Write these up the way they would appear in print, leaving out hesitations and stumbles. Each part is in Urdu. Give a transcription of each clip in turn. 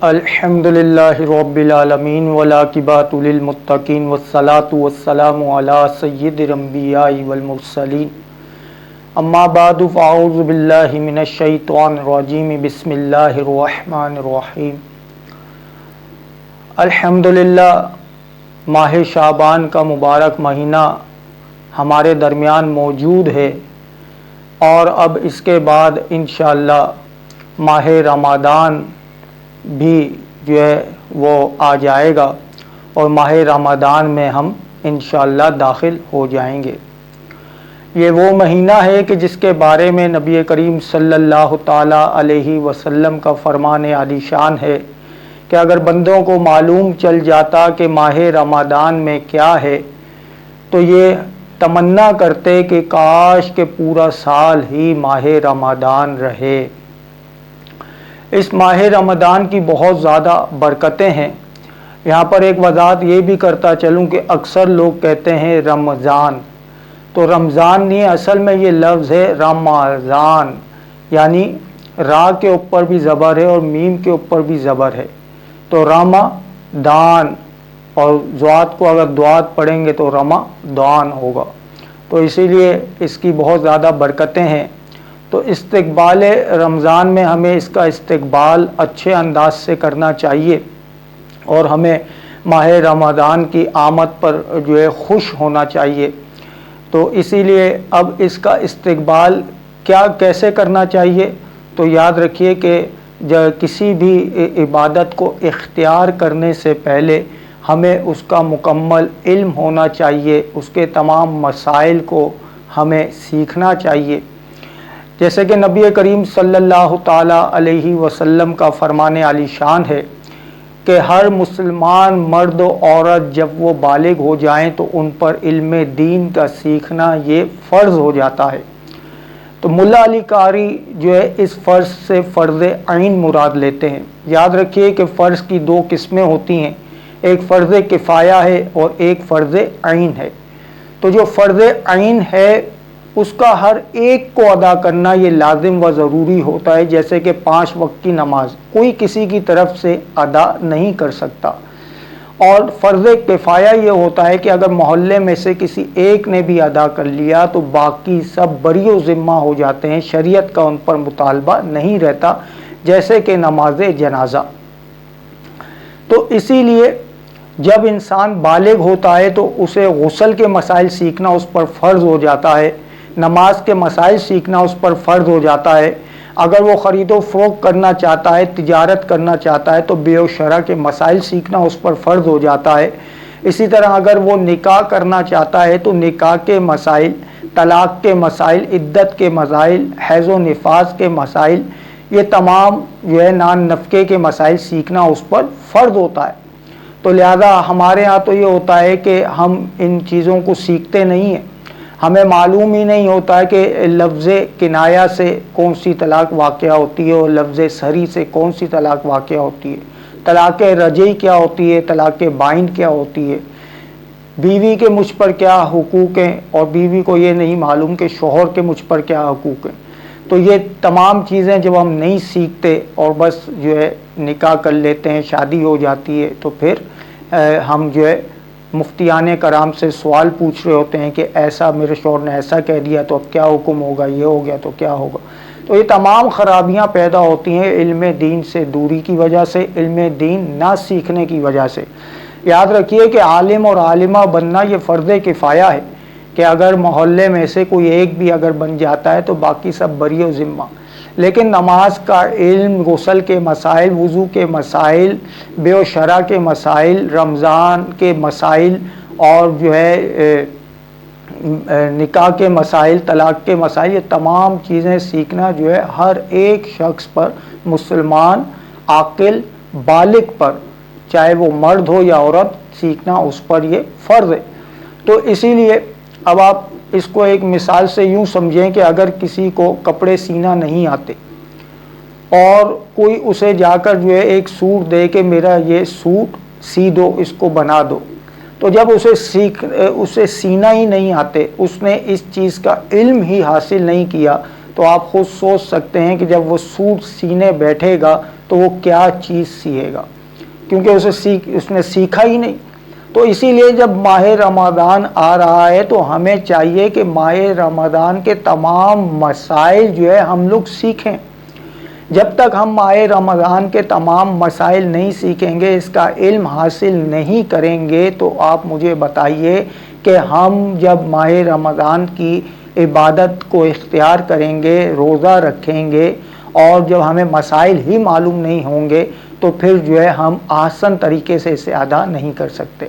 الحمدللہ رب العالمین والعاقبۃ للمتقین والصلاۃ والسلام علی سید الانبیاء والمرسلین اما بعد فاعوذ باللہ من الشیطان الرجیم بسم اللہ الرحمن الرحیم۔ الحمدللہ ماہ شعبان کا مبارک مہینہ ہمارے درمیان موجود ہے اور اب اس کے بعد انشاءاللہ ماہ رمضان بھی جو ہے وہ آ جائے گا اور ماہ رمضان میں ہم انشاءاللہ داخل ہو جائیں گے۔ یہ وہ مہینہ ہے کہ جس کے بارے میں نبی کریم صلی اللہ تعالیٰ علیہ وسلم کا فرمان عالی شان ہے کہ اگر بندوں کو معلوم چل جاتا کہ ماہ رمضان میں کیا ہے تو یہ تمنا کرتے کہ کاش کہ پورا سال ہی ماہ رمضان رہے۔ اس ماہ رمضان کی بہت زیادہ برکتیں ہیں۔ یہاں پر ایک وضاحت یہ بھی کرتا چلوں کہ اکثر لوگ کہتے ہیں رمضان، تو رمضان نہیں، اصل میں یہ لفظ ہے رمضان، یعنی را کے اوپر بھی زبر ہے اور میم کے اوپر بھی زبر ہے، تو رمضان، اور ضاد کو اگر دعات پڑھیں گے تو رمضان ہوگا، تو اسی لیے اس کی بہت زیادہ برکتیں ہیں۔ تو استقبال رمضان میں ہمیں اس کا استقبال اچھے انداز سے کرنا چاہیے اور ہمیں ماہ رمضان کی آمد پر جو ہے خوش ہونا چاہیے۔ تو اسی لیے اب اس کا استقبال کیسے کرنا چاہیے، تو یاد رکھیے کہ کسی بھی عبادت کو اختیار کرنے سے پہلے ہمیں اس کا مکمل علم ہونا چاہیے، اس کے تمام مسائل کو ہمیں سیکھنا چاہیے۔ جیسے کہ نبی کریم صلی اللہ تعالیٰ علیہ وسلم کا فرمان عالی شان ہے کہ ہر مسلمان مرد و عورت جب وہ بالغ ہو جائیں تو ان پر علم دین کا سیکھنا یہ فرض ہو جاتا ہے۔ تو ملا علی قاری جو ہے اس فرض سے فرض عین مراد لیتے ہیں۔ یاد رکھیے کہ فرض کی دو قسمیں ہوتی ہیں، ایک فرض کفایہ ہے اور ایک فرض عین ہے۔ تو جو فرض عین ہے اس کا ہر ایک کو ادا کرنا یہ لازم و ضروری ہوتا ہے، جیسے کہ 5 وقت کی نماز کوئی کسی کی طرف سے ادا نہیں کر سکتا۔ اور فرض کفایہ یہ ہوتا ہے کہ اگر محلے میں سے کسی ایک نے بھی ادا کر لیا تو باقی سب بری و ذمہ ہو جاتے ہیں، شریعت کا ان پر مطالبہ نہیں رہتا، جیسے کہ نماز جنازہ۔ تو اسی لیے جب انسان بالغ ہوتا ہے تو اسے غسل کے مسائل سیکھنا اس پر فرض ہو جاتا ہے، نماز کے مسائل سیکھنا اس پر فرض ہو جاتا ہے۔ اگر وہ خرید و فروخت کرنا چاہتا ہے، تجارت کرنا چاہتا ہے تو بیع و شرع کے مسائل سیکھنا اس پر فرض ہو جاتا ہے۔ اسی طرح اگر وہ نکاح کرنا چاہتا ہے تو نکاح کے مسائل، طلاق کے مسائل، عدت کے مسائل، حیض و نفاس کے مسائل، یہ تمام جو ہے نان نفقے کے مسائل سیکھنا اس پر فرض ہوتا ہے۔ تو لہذا ہمارے ہاں تو یہ ہوتا ہے کہ ہم ان چیزوں کو سیکھتے نہیں ہیں، ہمیں معلوم ہی نہیں ہوتا ہے کہ لفظ کنایہ سے کون سی طلاق واقعہ ہوتی ہے اور لفظ صریح سے کون سی طلاق واقعہ ہوتی ہے، طلاق رجعی کیا ہوتی ہے، طلاق بائن کیا ہوتی ہے، بیوی کے مجھ پر کیا حقوق ہیں اور بیوی کو یہ نہیں معلوم کہ شوہر کے مجھ پر کیا حقوق ہیں۔ تو یہ تمام چیزیں جب ہم نہیں سیکھتے اور بس جو ہے نکاح کر لیتے ہیں، شادی ہو جاتی ہے، تو پھر ہم جو ہے مفتیان کرام سے سوال پوچھ رہے ہوتے ہیں کہ ایسا میرے شوہر نے ایسا کہہ دیا تو اب کیا حکم ہوگا، یہ ہو گیا تو کیا ہوگا۔ تو یہ تمام خرابیاں پیدا ہوتی ہیں علم دین سے دوری کی وجہ سے، علم دین نہ سیکھنے کی وجہ سے۔ یاد رکھیے کہ عالم اور عالمہ بننا یہ فرض کفایہ ہے کہ اگر محلے میں سے کوئی ایک بھی اگر بن جاتا ہے تو باقی سب بری و ذمہ۔ لیکن نماز کا علم، غسل کے مسائل، وضو کے مسائل، بیع و شرع کے مسائل، رمضان کے مسائل اور جو ہے نکاح کے مسائل، طلاق کے مسائل، یہ تمام چیزیں سیکھنا جو ہے ہر ایک شخص پر، مسلمان عاقل بالغ پر، چاہے وہ مرد ہو یا عورت، سیکھنا اس پر یہ فرض ہے۔ تو اسی لیے اب آپ اس کو ایک مثال سے یوں سمجھیں کہ اگر کسی کو کپڑے سینا نہیں آتے اور کوئی اسے جا کر جو ہے ایک سوٹ دے کہ میرا یہ سوٹ سی دو، اس کو بنا دو، تو جب اسے سینا ہی نہیں آتے، اس نے اس چیز کا علم ہی حاصل نہیں کیا، تو آپ خود سوچ سکتے ہیں کہ جب وہ سوٹ سینے بیٹھے گا تو وہ کیا چیز سیے گا، کیونکہ اس نے سیکھا ہی نہیں۔ تو اسی لیے جب ماہ رمضان آ رہا ہے تو ہمیں چاہیے کہ ماہ رمضان کے تمام مسائل جو ہے ہم لوگ سیکھیں۔ جب تک ہم ماہ رمضان کے تمام مسائل نہیں سیکھیں گے، اس کا علم حاصل نہیں کریں گے، تو آپ مجھے بتائیے کہ ہم جب ماہ رمضان کی عبادت کو اختیار کریں گے، روزہ رکھیں گے، اور جب ہمیں مسائل ہی معلوم نہیں ہوں گے تو پھر جو ہے ہم آسان طریقے سے اسے ادا نہیں کر سکتے۔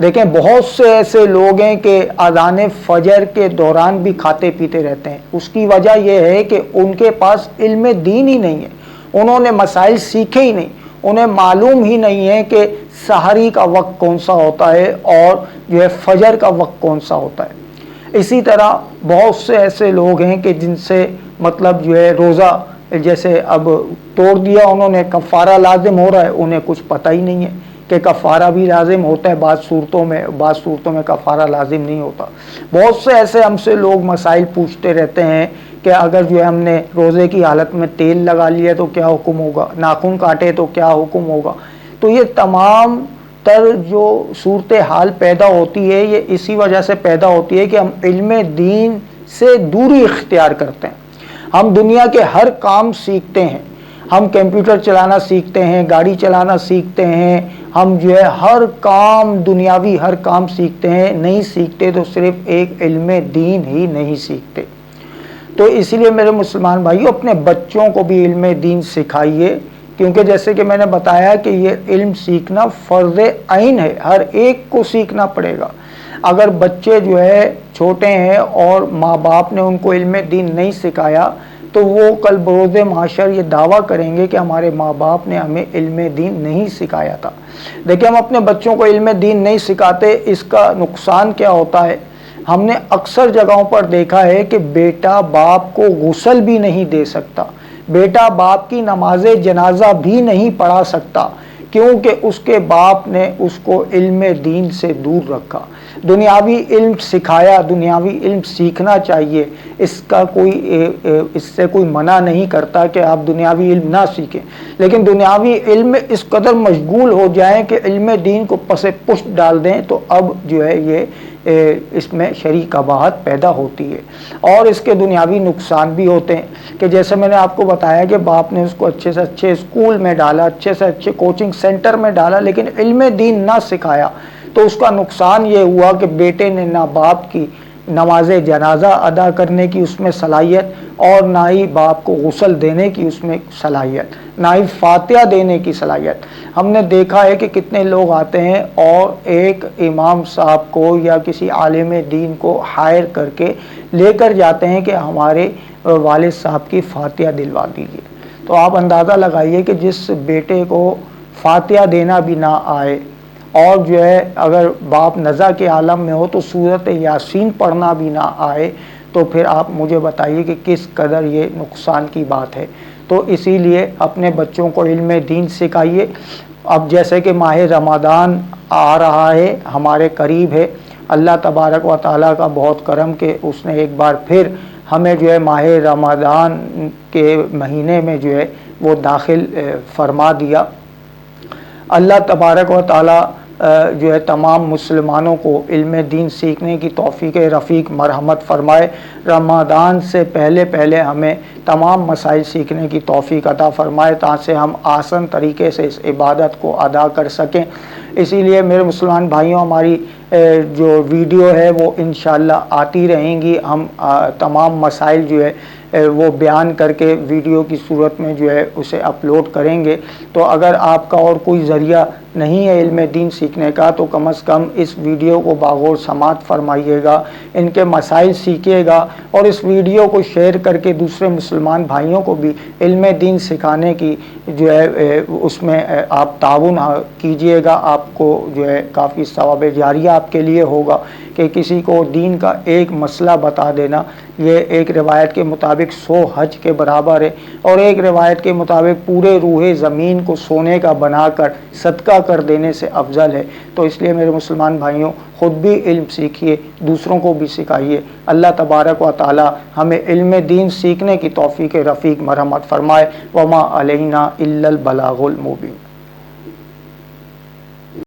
دیکھیں بہت سے ایسے لوگ ہیں کہ اذان فجر کے دوران بھی کھاتے پیتے رہتے ہیں۔ اس کی وجہ یہ ہے کہ ان کے پاس علم دین ہی نہیں ہے، انہوں نے مسائل سیکھے ہی نہیں، انہیں معلوم ہی نہیں ہے کہ سحری کا وقت کون سا ہوتا ہے اور جو ہے فجر کا وقت کون سا ہوتا ہے۔ اسی طرح بہت سے ایسے لوگ ہیں کہ جن سے مطلب جو ہے روزہ جیسے اب توڑ دیا انہوں نے، کفارہ لازم ہو رہا ہے، انہیں کچھ پتہ ہی نہیں ہے کہ کفارہ بھی لازم ہوتا ہے بعض صورتوں میں کفارہ لازم نہیں ہوتا۔ بہت سے ایسے ہم سے لوگ مسائل پوچھتے رہتے ہیں کہ اگر جو ہے ہم نے روزے کی حالت میں تیل لگا لیا تو کیا حکم ہوگا، ناخن کاٹے تو کیا حکم ہوگا۔ تو یہ تمام تر جو صورتحال پیدا ہوتی ہے یہ اسی وجہ سے پیدا ہوتی ہے کہ ہم علم دین سے دوری اختیار کرتے ہیں۔ ہم دنیا کے ہر کام سیکھتے ہیں، ہم کمپیوٹر چلانا سیکھتے ہیں، گاڑی چلانا سیکھتے ہیں، ہم جو ہے ہر کام دنیاوی ہر کام سیکھتے ہیں، نہیں سیکھتے تو صرف ایک علم دین ہی نہیں سیکھتے۔ تو اسی لیے میرے مسلمان بھائیوں اپنے بچوں کو بھی علم دین سکھائیے، کیونکہ جیسے کہ میں نے بتایا کہ یہ علم سیکھنا فرض عین ہے، ہر ایک کو سیکھنا پڑے گا۔ اگر بچے جو ہے چھوٹے ہیں اور ماں باپ نے ان کو علم دین نہیں سکھایا تو وہ کل بروز محشر یہ دعویٰ کریں گے کہ ہمارے ماں باپ نے ہمیں علم دین نہیں سکھایا تھا۔ دیکھیں ہم اپنے بچوں کو علم دین نہیں سکھاتے، اس کا نقصان کیا ہوتا ہے۔ ہم نے اکثر جگہوں پر دیکھا ہے کہ بیٹا باپ کو غسل بھی نہیں دے سکتا، بیٹا باپ کی نماز جنازہ بھی نہیں پڑھا سکتا، کیونکہ اس کے باپ نے اس کو علم دین سے دور رکھا۔ دنیاوی علم سکھایا، دنیاوی علم سیکھنا چاہیے، اس سے کوئی منع نہیں کرتا کہ آپ دنیاوی علم نہ سیکھیں، لیکن دنیاوی علم میں اس قدر مشغول ہو جائیں کہ علم دین کو پس پشت ڈال دیں تو اب جو ہے یہ اس میں شرعی قباحت پیدا ہوتی ہے، اور اس کے دنیاوی نقصان بھی ہوتے ہیں کہ جیسے میں نے آپ کو بتایا کہ باپ نے اس کو اچھے سے اچھے اسکول میں ڈالا، اچھے سے اچھے کوچنگ سینٹر میں ڈالا، لیکن علم دین نہ سکھایا تو اس کا نقصان یہ ہوا کہ بیٹے نے نہ باپ کی نماز جنازہ ادا کرنے کی اس میں صلاحیت، اور نہ ہی باپ کو غسل دینے کی اس میں صلاحیت، نہ ہی فاتحہ دینے کی صلاحیت۔ ہم نے دیکھا ہے کہ کتنے لوگ آتے ہیں اور ایک امام صاحب کو یا کسی عالم دین کو ہائر کر کے لے کر جاتے ہیں کہ ہمارے والد صاحب کی فاتحہ دلوا دیجیے۔ تو آپ اندازہ لگائیے کہ جس بیٹے کو فاتحہ دینا بھی نہ آئے اور جو ہے اگر باپ نزع کے عالم میں ہو تو سورۃ یاسین پڑھنا بھی نہ آئے، تو پھر آپ مجھے بتائیے کہ کس قدر یہ نقصان کی بات ہے۔ تو اسی لیے اپنے بچوں کو علم دین سکھائیے۔ اب جیسے کہ ماہ رمضان آ رہا ہے، ہمارے قریب ہے، اللہ تبارک و تعالیٰ کا بہت کرم کہ اس نے ایک بار پھر ہمیں جو ہے ماہ رمضان کے مہینے میں جو ہے وہ داخل فرما دیا۔ اللہ تبارک و تعالیٰ جو ہے تمام مسلمانوں کو علم دین سیکھنے کی توفیق رفیق مرحمت فرمائے۔ رمضان سے پہلے ہمیں تمام مسائل سیکھنے کی توفیق عطا فرمائے تاکہ ہم آسان طریقے سے اس عبادت کو ادا کر سکیں۔ اسی لیے میرے مسلمان بھائیوں ہماری جو ویڈیو ہے وہ انشاءاللہ آتی رہیں گی، ہم تمام مسائل جو ہے وہ بیان کر کے ویڈیو کی صورت میں جو ہے اسے اپلوڈ کریں گے۔ تو اگر آپ کا اور کوئی ذریعہ نہیں ہے علم دین سیکھنے کا تو کم از کم اس ویڈیو کو باغور سماعت فرمائیے گا، ان کے مسائل سیکھیے گا، اور اس ویڈیو کو شیئر کر کے دوسرے مسلمان بھائیوں کو بھی علم دین سکھانے کی جو ہے اس میں آپ تعاون کیجیے گا۔ آپ کو جو ہے کافی ثواب جاریہ آپ کے لیے ہوگا کہ کسی کو دین کا ایک مسئلہ بتا دینا، یہ ایک روایت کے مطابق 100 حج کے برابر ہے، اور ایک روایت کے مطابق پورے روح زمین کو سونے کا بنا کر صدقہ کر دینے سے افضل ہے۔ تو اس لیے میرے مسلمان بھائیوں خود بھی علم سیکھیے، دوسروں کو بھی سکھائیے۔ اللہ تبارک و تعالی ہمیں علم دین سیکھنے کی توفیق رفیق مرحمت فرمائے۔ وما علینا الا البلاغ المبین۔